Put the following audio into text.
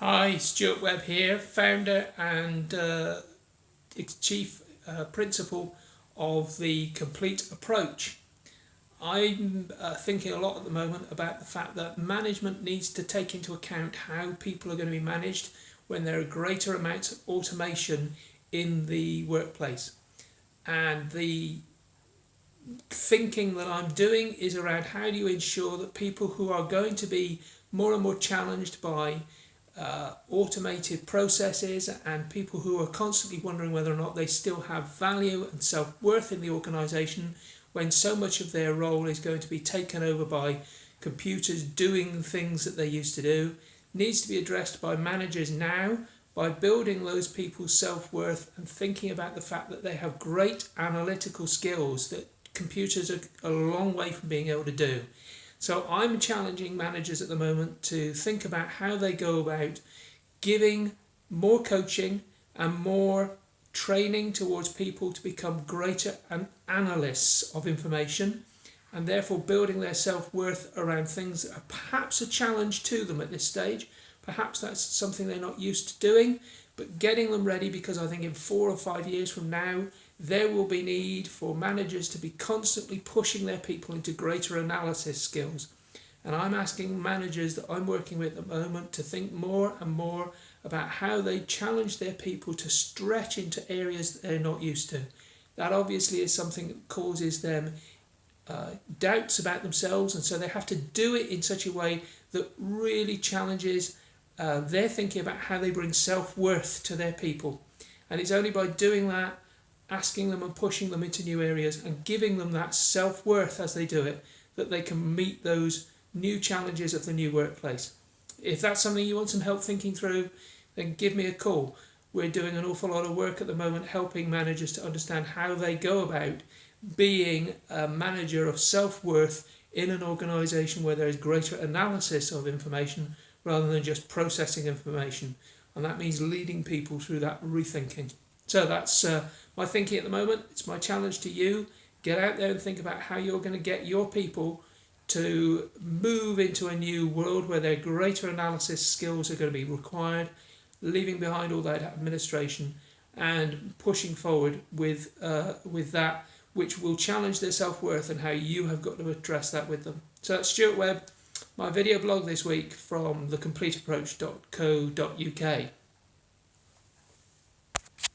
Hi, Stuart Webb here, founder and chief principal of the Complete Approach. I'm thinking a lot at the moment about the fact that management needs to take into account how people are going to be managed when there are greater amounts of automation in the workplace. And the thinking that I'm doing is around how do you ensure that people who are going to be more and more challenged by automated processes and people who are constantly wondering whether or not they still have value and self-worth in the organisation when so much of their role is going to be taken over by computers doing things that they used to do, needs to be addressed by managers now by building those people's self-worth and thinking about the fact that they have great analytical skills that computers are a long way from being able to do. So I'm challenging managers at the moment to think about how they go about giving more coaching and more training towards people to become greater analysts of information, and therefore building their self-worth around things that are perhaps a challenge to them at this stage. Perhaps that's something they're not used to doing, but getting them ready, because I think in 4 or 5 years from now there will be need for managers to be constantly pushing their people into greater analysis skills. And I'm asking managers that I'm working with at the moment to think more and more about how they challenge their people to stretch into areas that they're not used to. That obviously is something that causes them doubts about themselves, and so they have to do it in such a way that really challenges their thinking about how they bring self-worth to their people. And it's only by doing that, asking them and pushing them into new areas and giving them that self-worth as they do it, that they can meet those new challenges of the new workplace. If that's something you want some help thinking through, then give me a call. We're doing an awful lot of work at the moment helping managers to understand how they go about being a manager of self-worth in an organisation where there is greater analysis of information rather than just processing information. And that means leading people through that rethinking. So that's my thinking at the moment. It's my challenge to you. Get out there and think about how you're going to get your people to move into a new world where their greater analysis skills are going to be required, leaving behind all that administration and pushing forward with that which will challenge their self-worth, and how you have got to address that with them. So that's Stuart Webb, my video blog this week from thecompleteapproach.co.uk.